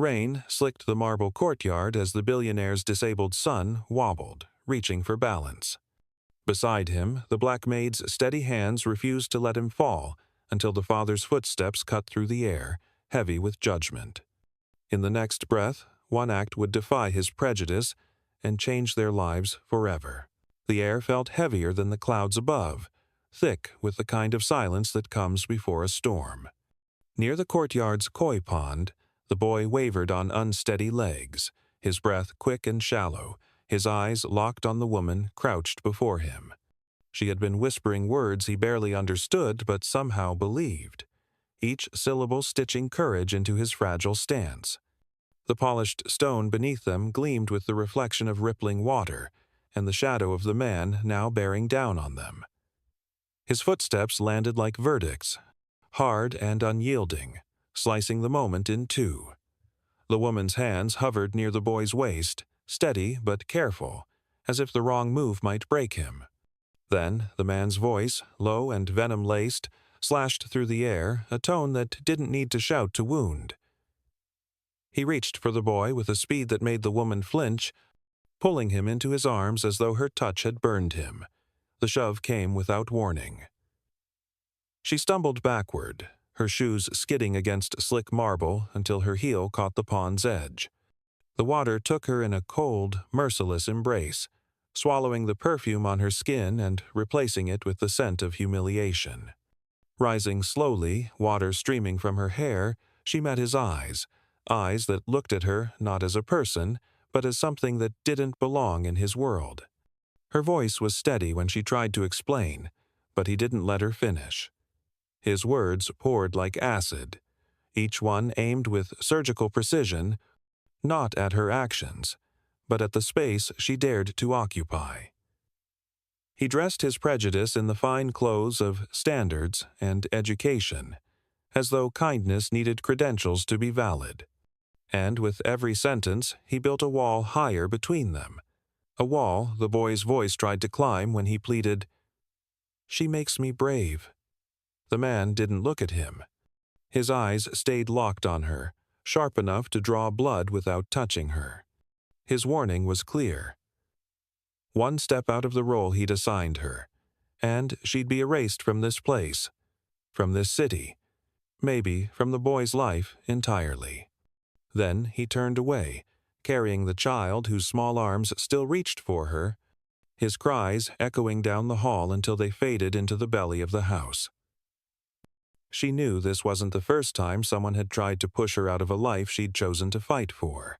Rain slicked the marble courtyard as the billionaire's disabled son wobbled, reaching for balance. Beside him, the black maid's steady hands refused to let him fall until the father's footsteps cut through the air, heavy with judgment. In the next breath, one act would defy his prejudice and change their lives forever. The air felt heavier than the clouds above, thick with the kind of silence that comes before a storm. Near the courtyard's koi pond, the boy wavered on unsteady legs, his breath quick and shallow, his eyes locked on the woman crouched before him. She had been whispering words he barely understood but somehow believed, each syllable stitching courage into his fragile stance. The polished stone beneath them gleamed with the reflection of rippling water and the shadow of the man now bearing down on them. His footsteps landed like verdicts, hard and unyielding, slicing the moment in two. The woman's hands hovered near the boy's waist, steady but careful, as if the wrong move might break him. Then the man's voice, low and venom-laced, slashed through the air, a tone that didn't need to shout to wound. He reached for the boy with a speed that made the woman flinch, pulling him into his arms as though her touch had burned him. The shove came without warning. She stumbled backward, her shoes skidding against slick marble until her heel caught the pond's edge. The water took her in a cold, merciless embrace, swallowing the perfume on her skin and replacing it with the scent of humiliation. Rising slowly, water streaming from her hair, she met his eyes that looked at her not as a person, but as something that didn't belong in his world. Her voice was steady when she tried to explain, but he didn't let her finish. His words poured like acid, each one aimed with surgical precision, not at her actions, but at the space she dared to occupy. He dressed his prejudice in the fine clothes of standards and education, as though kindness needed credentials to be valid. And with every sentence, he built a wall higher between them, a wall the boy's voice tried to climb when he pleaded, "She makes me brave." The man didn't look at him. His eyes stayed locked on her, sharp enough to draw blood without touching her. His warning was clear. One step out of the role he'd assigned her, and she'd be erased from this place, from this city, maybe from the boy's life entirely. Then he turned away, carrying the child whose small arms still reached for her, his cries echoing down the hall until they faded into the belly of the house. She knew this wasn't the first time someone had tried to push her out of a life she'd chosen to fight for,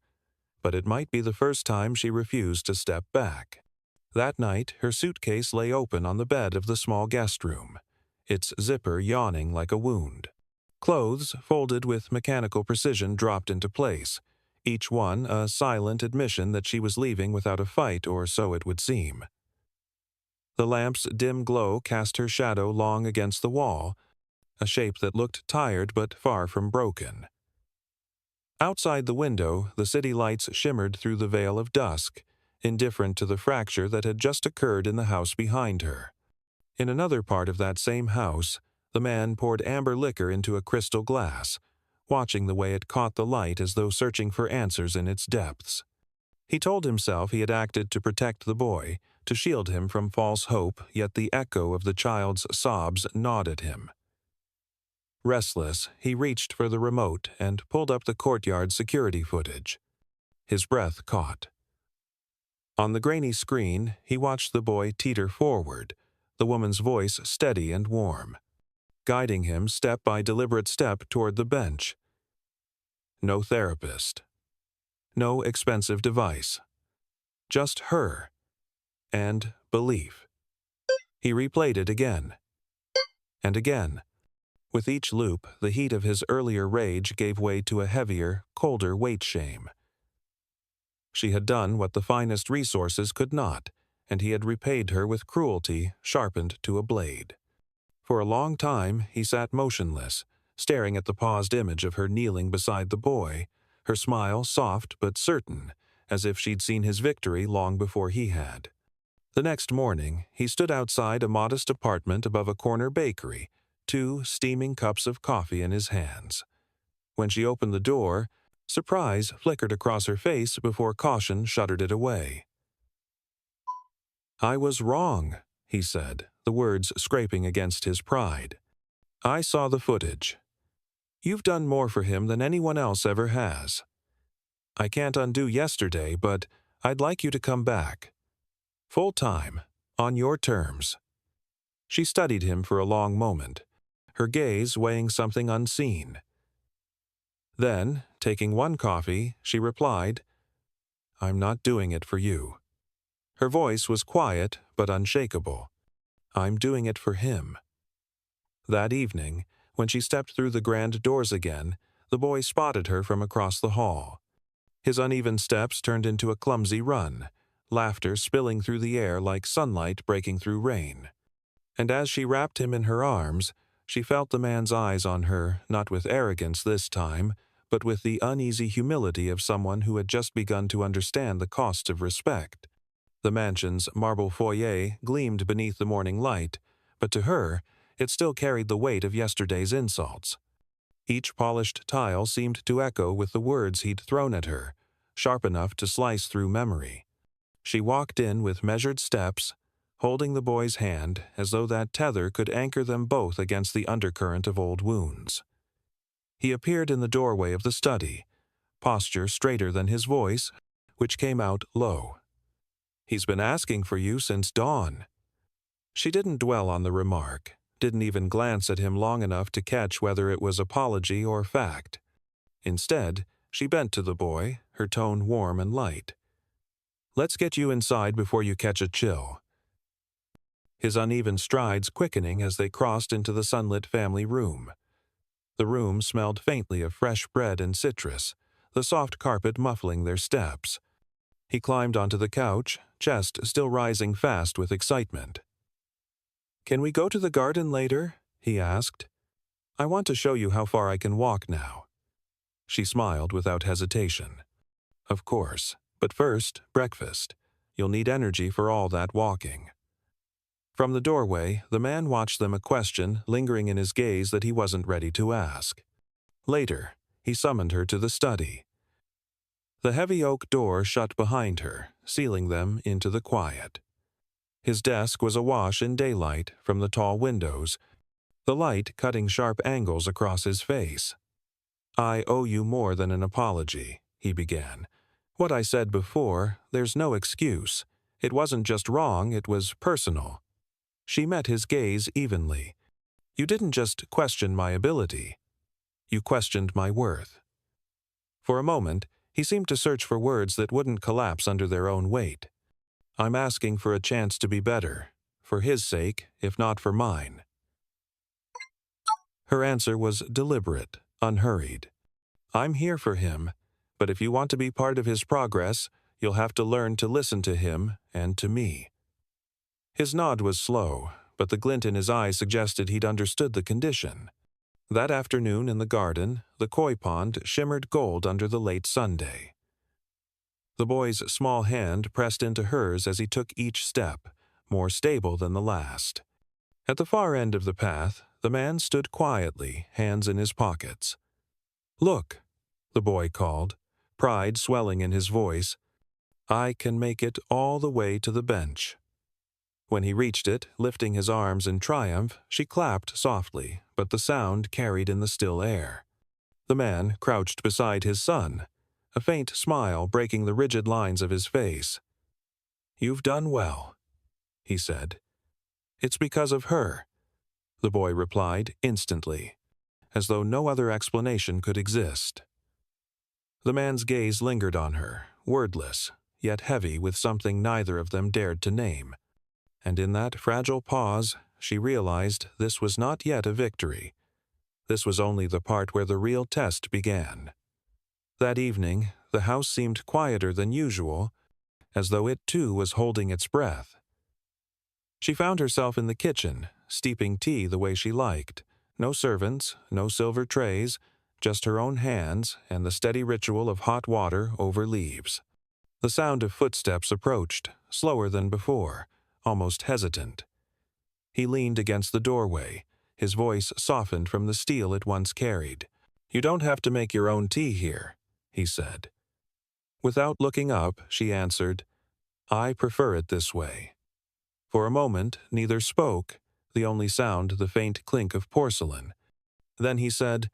but it might be the first time she refused to step back. That night, her suitcase lay open on the bed of the small guest room, its zipper yawning like a wound. Clothes, folded with mechanical precision, dropped into place, each one a silent admission that she was leaving without a fight, or so it would seem. The lamp's dim glow cast her shadow long against the wall, a shape that looked tired but far from broken. Outside the window, the city lights shimmered through the veil of dusk, indifferent to the fracture that had just occurred in the house behind her. In another part of that same house, the man poured amber liquor into a crystal glass, watching the way it caught the light as though searching for answers in its depths. He told himself he had acted to protect the boy, to shield him from false hope, yet the echo of the child's sobs gnawed at him. Restless, he reached for the remote and pulled up the courtyard security footage. His breath caught. On the grainy screen, he watched the boy teeter forward, the woman's voice steady and warm, guiding him step by deliberate step toward the bench. No therapist. No expensive device. Just her. And belief. He replayed it again. And again. With each loop, the heat of his earlier rage gave way to a heavier, colder weight shame. She had done what the finest resources could not, and he had repaid her with cruelty sharpened to a blade. For a long time, he sat motionless, staring at the paused image of her kneeling beside the boy, her smile soft but certain, as if she'd seen his victory long before he had. The next morning, he stood outside a modest apartment above a corner bakery, 2 steaming cups of coffee in his hands. When she opened the door, Surprise flickered across her face before caution shuddered it away. "I was wrong," he said, the words scraping against his pride. "I saw the footage. You've done more for him than anyone else ever has. I can't undo yesterday, but I'd like you to come back. Full time, on your terms." She studied him for a long moment, her gaze weighing something unseen. Then, taking one coffee, she replied, "I'm not doing it for you." Her voice was quiet but unshakable. "I'm doing it for him." That evening, when she stepped through the grand doors again, the boy spotted her from across the hall. His uneven steps turned into a clumsy run, laughter spilling through the air like sunlight breaking through rain. And as she wrapped him in her arms, she felt the man's eyes on her, not with arrogance this time, but with the uneasy humility of someone who had just begun to understand the costs of respect. The mansion's marble foyer gleamed beneath the morning light, but to her, it still carried the weight of yesterday's insults. Each polished tile seemed to echo with the words he'd thrown at her, sharp enough to slice through memory. She walked in with measured steps, holding the boy's hand as though that tether could anchor them both against the undercurrent of old wounds. He appeared in the doorway of the study, posture straighter than his voice, which came out low. "He's been asking for you since dawn." She didn't dwell on the remark, didn't even glance at him long enough to catch whether it was apology or fact. Instead, she bent to the boy, her tone warm and light. "Let's get you inside before you catch a chill." His uneven strides quickening as they crossed into the sunlit family room. The room smelled faintly of fresh bread and citrus, the soft carpet muffling their steps. He climbed onto the couch, chest still rising fast with excitement. "Can we go to the garden later?" he asked. "I want to show you how far I can walk now." She smiled without hesitation. "Of course, but first, breakfast. You'll need energy for all that walking." From the doorway, the man watched them, a question lingering in his gaze that he wasn't ready to ask. Later, he summoned her to the study. The heavy oak door shut behind her, sealing them into the quiet. His desk was awash in daylight from the tall windows, the light cutting sharp angles across his face. "I owe you more than an apology," he began. "What I said before, there's no excuse. It wasn't just wrong, it was personal." She met his gaze evenly. "You didn't just question my ability. You questioned my worth." For a moment, he seemed to search for words that wouldn't collapse under their own weight. "I'm asking for a chance to be better, for his sake, if not for mine." Her answer was deliberate, unhurried. "I'm here for him, but if you want to be part of his progress, you'll have to learn to listen to him and to me." His nod was slow, but the glint in his eye suggested he'd understood the condition. That afternoon in the garden, the koi pond shimmered gold under the late Sunday. The boy's small hand pressed into hers as he took each step, more stable than the last. At the far end of the path, the man stood quietly, hands in his pockets. "Look," the boy called, pride swelling in his voice. "I can make it all the way to the bench." When he reached it, lifting his arms in triumph, she clapped softly, but the sound carried in the still air. The man crouched beside his son, a faint smile breaking the rigid lines of his face. "You've done well," he said. "It's because of her," the boy replied instantly, as though no other explanation could exist. The man's gaze lingered on her, wordless, yet heavy with something neither of them dared to name. And in that fragile pause, she realized this was not yet a victory. This was only the part where the real test began. That evening, the house seemed quieter than usual, as though it too was holding its breath. She found herself in the kitchen, steeping tea the way she liked. No servants, no silver trays, just her own hands and the steady ritual of hot water over leaves. The sound of footsteps approached, slower than before, almost hesitant. He leaned against the doorway, his voice softened from the steel it once carried. "You don't have to make your own tea here," he said. Without looking up, she answered, "I prefer it this way." For a moment, neither spoke, the only sound the faint clink of porcelain. Then he said,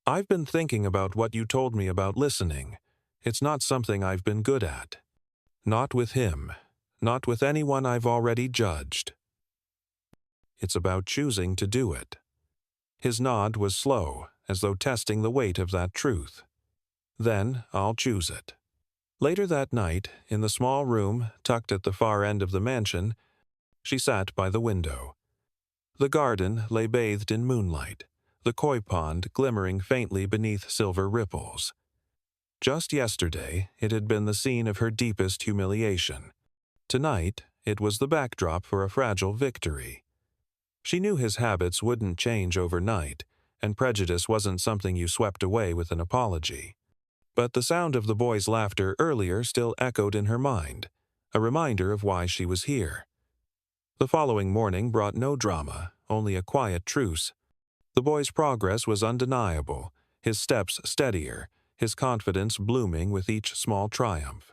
"I've been thinking about what you told me about listening. It's not something I've been good at. Not with him. Not with anyone I've already judged. It's about choosing to do it." His nod was slow, as though testing the weight of that truth. "Then I'll choose it." Later that night, in the small room tucked at the far end of the mansion, she sat by the window. The garden lay bathed in moonlight, the koi pond glimmering faintly beneath silver ripples. Just yesterday, it had been the scene of her deepest humiliation. Tonight, it was the backdrop for a fragile victory. She knew his habits wouldn't change overnight, and prejudice wasn't something you swept away with an apology. But the sound of the boy's laughter earlier still echoed in her mind, a reminder of why she was here. The following morning brought no drama, only a quiet truce. The boy's progress was undeniable, his steps steadier, his confidence blooming with each small triumph.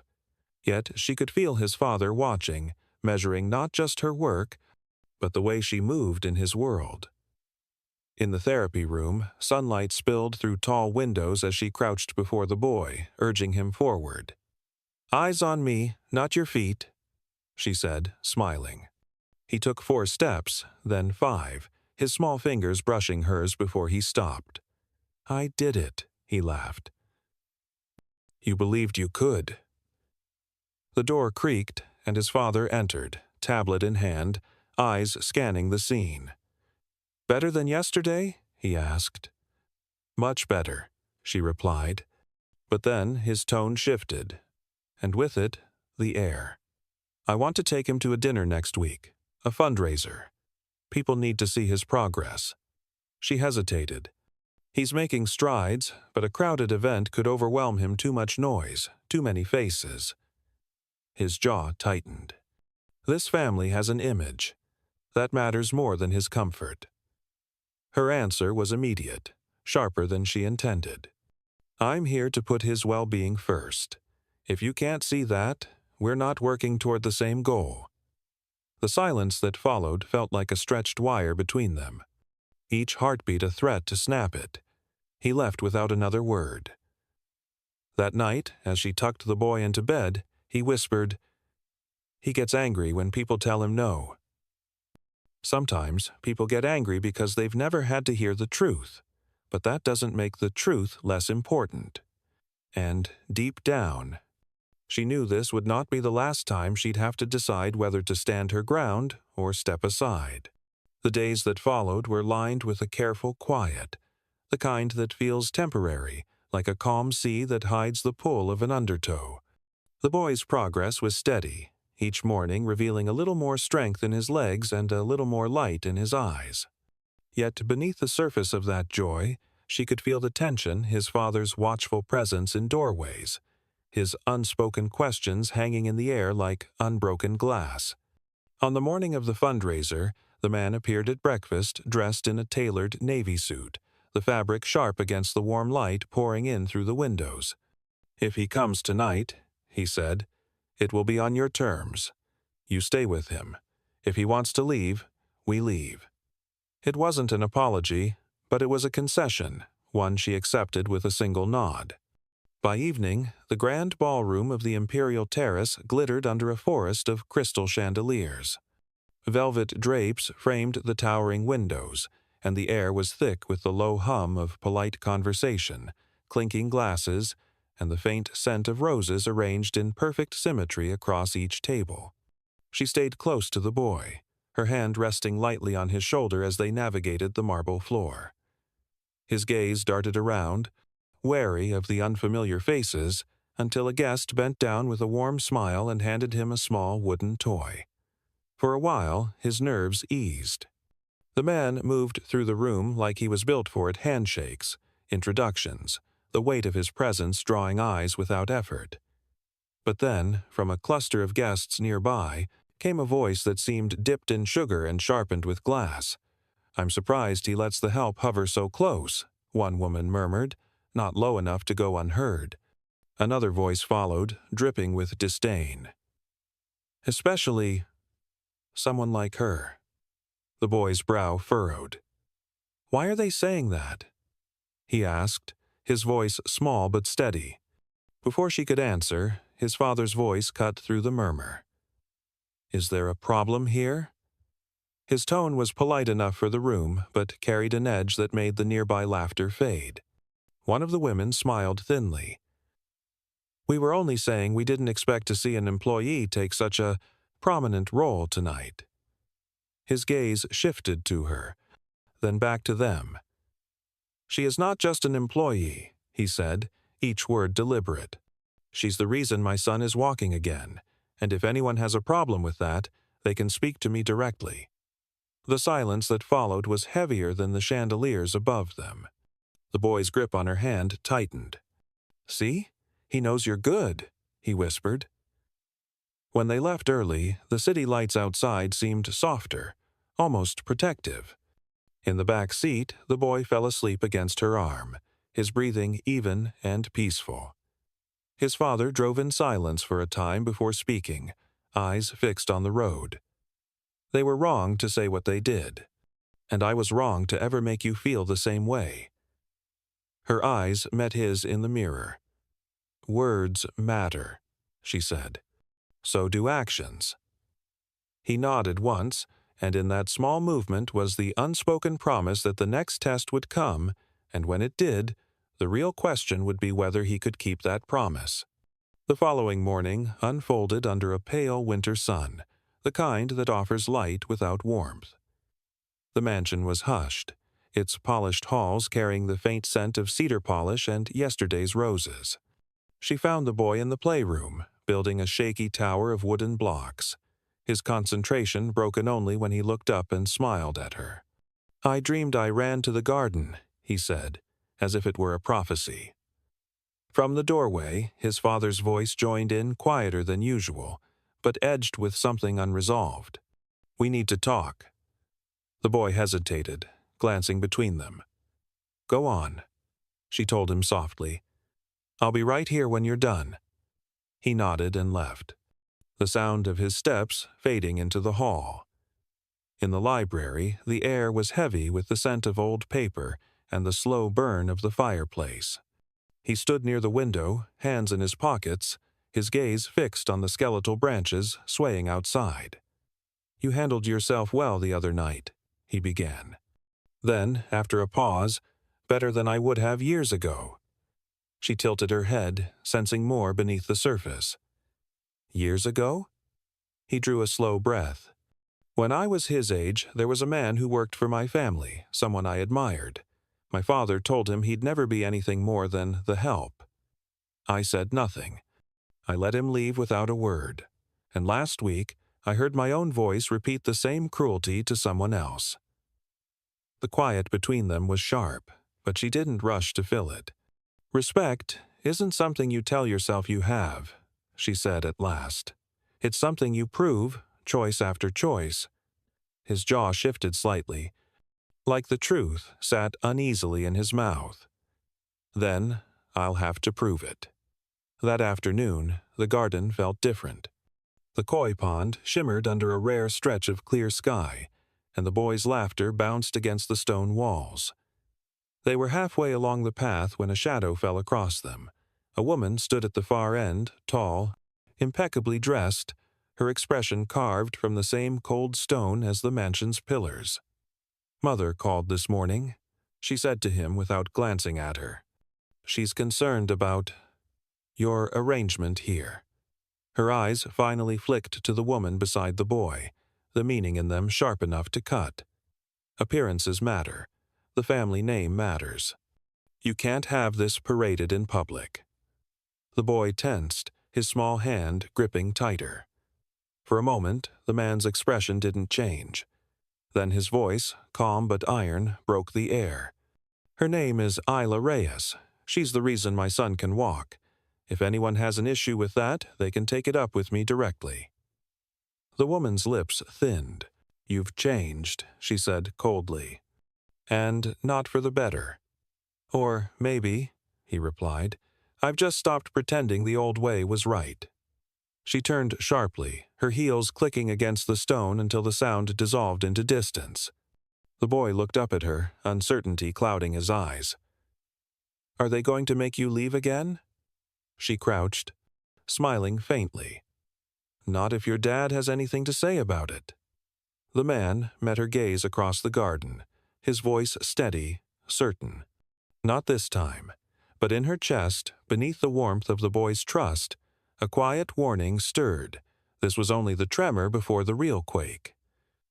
Yet she could feel his father watching, measuring not just her work, but the way she moved in his world. In the therapy room, sunlight spilled through tall windows as she crouched before the boy, urging him forward. "Eyes on me, not your feet," she said, smiling. He took 4 steps, then 5, his small fingers brushing hers before he stopped. "I did it," he laughed. "You believed you could." The door creaked, and his father entered, tablet in hand, eyes scanning the scene. "Better than yesterday?" he asked. "Much better," she replied. But then his tone shifted, and with it, the air. "I want to take him to a dinner next week, a fundraiser. People need to see his progress." She hesitated. "He's making strides, but a crowded event could overwhelm him. Too much noise, too many faces." His jaw tightened. This family has an image. That matters more than his comfort. Her answer was immediate, sharper than she intended. "I'm here to put his well-being first. If you can't see that, we're not working toward the same goal." The silence that followed felt like a stretched wire between them, each heartbeat a threat to snap it. He left without another word. That night, as she tucked the boy into bed, he whispered, "He gets angry when people tell him no." Sometimes people get angry because they've never had to hear the truth, but that doesn't make the truth less important. And deep down, she knew this would not be the last time she'd have to decide whether to stand her ground or step aside. The days that followed were lined with a careful quiet, the kind that feels temporary, like a calm sea that hides the pull of an undertow. The boy's progress was steady, each morning revealing a little more strength in his legs and a little more light in his eyes. Yet beneath the surface of that joy, she could feel the tension, his father's watchful presence in doorways, his unspoken questions hanging in the air like unbroken glass. On the morning of the fundraiser, the man appeared at breakfast dressed in a tailored navy suit, the fabric sharp against the warm light pouring in through the windows. "If he comes tonight," he said, "it will be on your terms. You stay with him. If he wants to leave, we leave." It wasn't an apology, but it was a concession, one she accepted with a single nod. By evening, the grand ballroom of the Imperial Terrace glittered under a forest of crystal chandeliers. Velvet drapes framed the towering windows, and the air was thick with the low hum of polite conversation, clinking glasses, and the faint scent of roses arranged in perfect symmetry across each table. She stayed close to the boy, her hand resting lightly on his shoulder as they navigated the marble floor. His gaze darted around, wary of the unfamiliar faces, until a guest bent down with a warm smile and handed him a small wooden toy. For a while, his nerves eased. The man moved through the room like he was built for it, handshakes, introductions, the weight of his presence drawing eyes without effort. But then, from a cluster of guests nearby, came a voice that seemed dipped in sugar and sharpened with glass. "I'm surprised he lets the help hover so close," one woman murmured, not low enough to go unheard. Another voice followed, dripping with disdain. Especially someone like her. The boy's brow furrowed. Why are they saying that? He asked, his voice small but steady. Before she could answer, his father's voice cut through the murmur. Is there a problem here? His tone was polite enough for the room, but carried an edge that made the nearby laughter fade. One of the women smiled thinly. We were only saying we didn't expect to see an employee take such a prominent role tonight. His gaze shifted to her, then back to them. She is not just an employee, he said, each word deliberate. She's the reason my son is walking again, and if anyone has a problem with that, they can speak to me directly. The silence that followed was heavier than the chandeliers above them. The boy's grip on her hand tightened. See? He knows you're good, he whispered. When they left early, the city lights outside seemed softer, almost protective. In the back seat, the boy fell asleep against her arm, his breathing even and peaceful. His father drove in silence for a time before speaking, eyes fixed on the road. They were wrong to say what they did, and I was wrong to ever make you feel the same way. Her eyes met his in the mirror. Words matter, she said. So do actions. He nodded once, and in that small movement was the unspoken promise that the next test would come, and when it did, the real question would be whether he could keep that promise. The following morning unfolded under a pale winter sun, the kind that offers light without warmth. The mansion was hushed, its polished halls carrying the faint scent of cedar polish and yesterday's roses. She found the boy in the playroom, building a shaky tower of wooden blocks, his concentration broken only when he looked up and smiled at her. I dreamed I ran to the garden, he said, as if it were a prophecy. From the doorway, his father's voice joined in quieter than usual, but edged with something unresolved. We need to talk. The boy hesitated, glancing between them. Go on, she told him softly. I'll be right here when you're done. He nodded and left, the sound of his steps fading into the hall. In the library, the air was heavy with the scent of old paper and the slow burn of the fireplace. He stood near the window, hands in his pockets, his gaze fixed on the skeletal branches swaying outside. You handled yourself well the other night, he began. Then, after a pause, better than I would have years ago. She tilted her head, sensing more beneath the surface. Years ago? He drew a slow breath. When I was his age, there was a man who worked for my family, someone I admired. My father told him he'd never be anything more than the help. I said nothing. I let him leave without a word. And last week, I heard my own voice repeat the same cruelty to someone else. The quiet between them was sharp, but she didn't rush to fill it. Respect isn't something you tell yourself you have, she said at last. It's something you prove, choice after choice. His jaw shifted slightly, like the truth sat uneasily in his mouth. Then I'll have to prove it. That afternoon, the garden felt different. The koi pond shimmered under a rare stretch of clear sky, and the boys' laughter bounced against the stone walls. They were halfway along the path when a shadow fell across them. A woman stood at the far end, tall, impeccably dressed, her expression carved from the same cold stone as the mansion's pillars. Mother called this morning, she said to him without glancing at her. She's concerned about your arrangement here. Her eyes finally flicked to the woman beside the boy, the meaning in them sharp enough to cut. Appearances matter. The family name matters. You can't have this paraded in public. The boy tensed, his small hand gripping tighter. For a moment, the man's expression didn't change. Then his voice, calm but iron, broke the air. Her name is Isla Reyes. She's the reason my son can walk. If anyone has an issue with that, they can take it up with me directly. The woman's lips thinned. You've changed, she said coldly. And not for the better. Or maybe, he replied, I've just stopped pretending the old way was right." She turned sharply, her heels clicking against the stone until the sound dissolved into distance. The boy looked up at her, uncertainty clouding his eyes. "Are they going to make you leave again?" She crouched, smiling faintly. "Not if your dad has anything to say about it." The man met her gaze across the garden, his voice steady, certain. Not this time, but in her chest, beneath the warmth of the boy's trust, a quiet warning stirred. This was only the tremor before the real quake.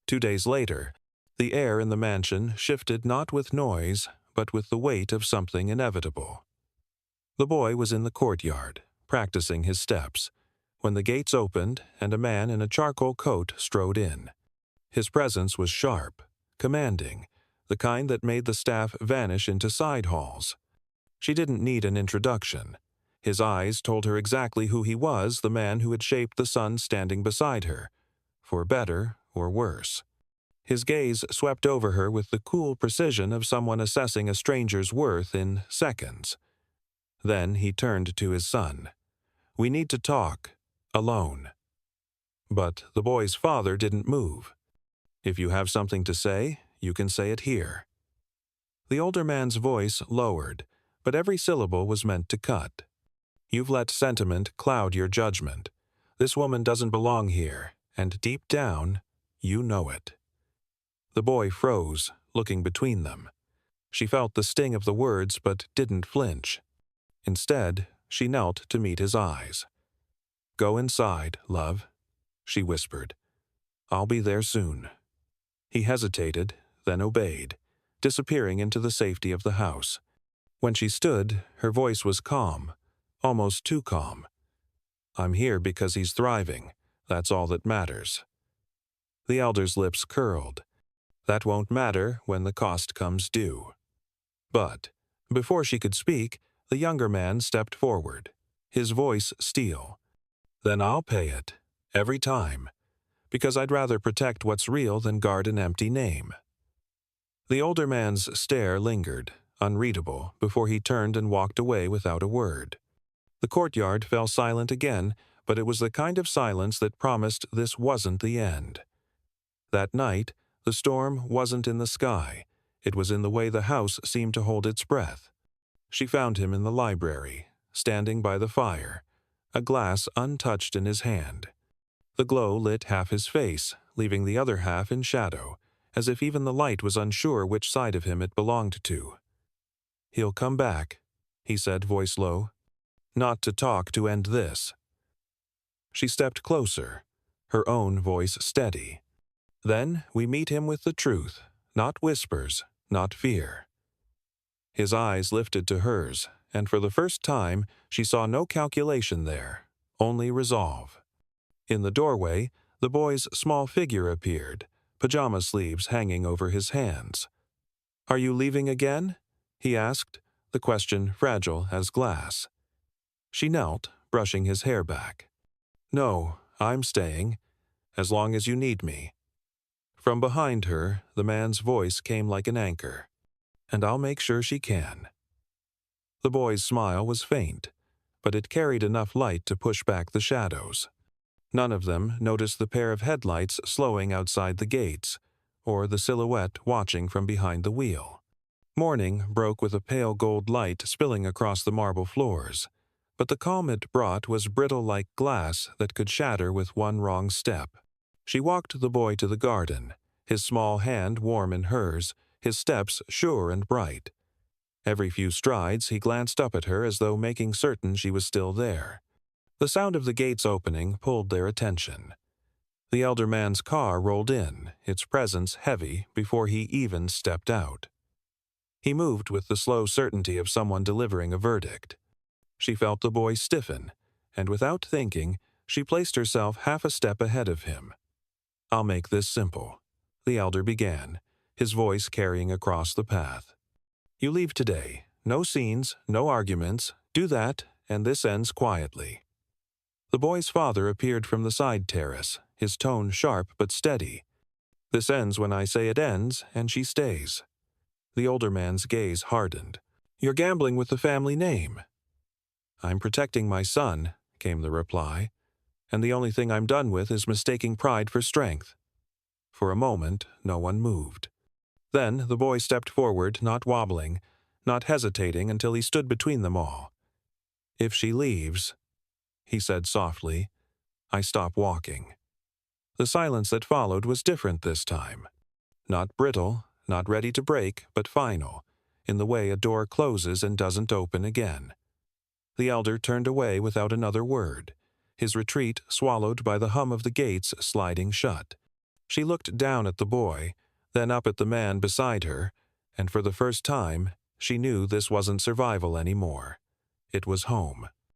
2 days later, the air in the mansion shifted not with noise, but with the weight of something inevitable. The boy was in the courtyard, practicing his steps, when the gates opened and a man in a charcoal coat strode in. His presence was sharp, commanding, the kind that made the staff vanish into side halls. She didn't need an introduction. His eyes told her exactly who he was, the man who had shaped the sun standing beside her, for better or worse. His gaze swept over her with the cool precision of someone assessing a stranger's worth in seconds. Then he turned to his son. "We need to talk, alone." But the boy's father didn't move. "If you have something to say, you can say it here." The older man's voice lowered, but every syllable was meant to cut. "You've let sentiment cloud your judgment. This woman doesn't belong here, and deep down, you know it." The boy froze, looking between them. She felt the sting of the words but didn't flinch. Instead, she knelt to meet his eyes. "Go inside, love," she whispered. "I'll be there soon." He hesitated, then obeyed, disappearing into the safety of the house. When she stood, her voice was calm, almost too calm. "I'm here because he's thriving. That's all that matters." The elder's lips curled. "That won't matter when the cost comes due." But, before she could speak, the younger man stepped forward, his voice steel. "Then I'll pay it, every time, because I'd rather protect what's real than guard an empty name." The older man's stare lingered, unreadable, before he turned and walked away without a word. The courtyard fell silent again, but it was the kind of silence that promised this wasn't the end. That night, the storm wasn't in the sky. It was in the way the house seemed to hold its breath. She found him in the library, standing by the fire, a glass untouched in his hand. The glow lit half his face, leaving the other half in shadow, as if even the light was unsure which side of him it belonged to. "He'll come back," he said, voice low. "Not to talk to end this." She stepped closer, her own voice steady. "Then we meet him with the truth, not whispers, not fear." His eyes lifted to hers, and for the first time she saw no calculation there, only resolve. In the doorway, the boy's small figure appeared, pajama sleeves hanging over his hands. "Are you leaving again?" he asked, the question fragile as glass. She knelt, brushing his hair back. "No, I'm staying, as long as you need me." From behind her, the man's voice came like an anchor. "And I'll make sure she can." The boy's smile was faint, but it carried enough light to push back the shadows. None of them noticed the pair of headlights slowing outside the gates, or the silhouette watching from behind the wheel. Morning broke with a pale gold light spilling across the marble floors, but the calm it brought was brittle like glass that could shatter with one wrong step. She walked the boy to the garden, his small hand warm in hers, his steps sure and bright. Every few strides he glanced up at her as though making certain she was still there. The sound of the gates opening pulled their attention. The elder man's car rolled in, its presence heavy before he even stepped out. He moved with the slow certainty of someone delivering a verdict. She felt the boy stiffen, and without thinking, she placed herself half a step ahead of him. "I'll make this simple," the elder began, his voice carrying across the path. "You leave today. No scenes, no arguments. Do that, and this ends quietly." The boy's father appeared from the side terrace, his tone sharp but steady. "This ends when I say it ends, and she stays." The older man's gaze hardened. "You're gambling with the family name." "I'm protecting my son," came the reply, "and the only thing I'm done with is mistaking pride for strength." For a moment, no one moved. Then the boy stepped forward, not wobbling, not hesitating until he stood between them all. "If she leaves," he said softly, "I stop walking." The silence that followed was different this time. Not brittle, not ready to break, but final, in the way a door closes and doesn't open again. The elder turned away without another word, his retreat swallowed by the hum of the gates sliding shut. She looked down at the boy, then up at the man beside her, and for the first time, she knew this wasn't survival anymore. It was home.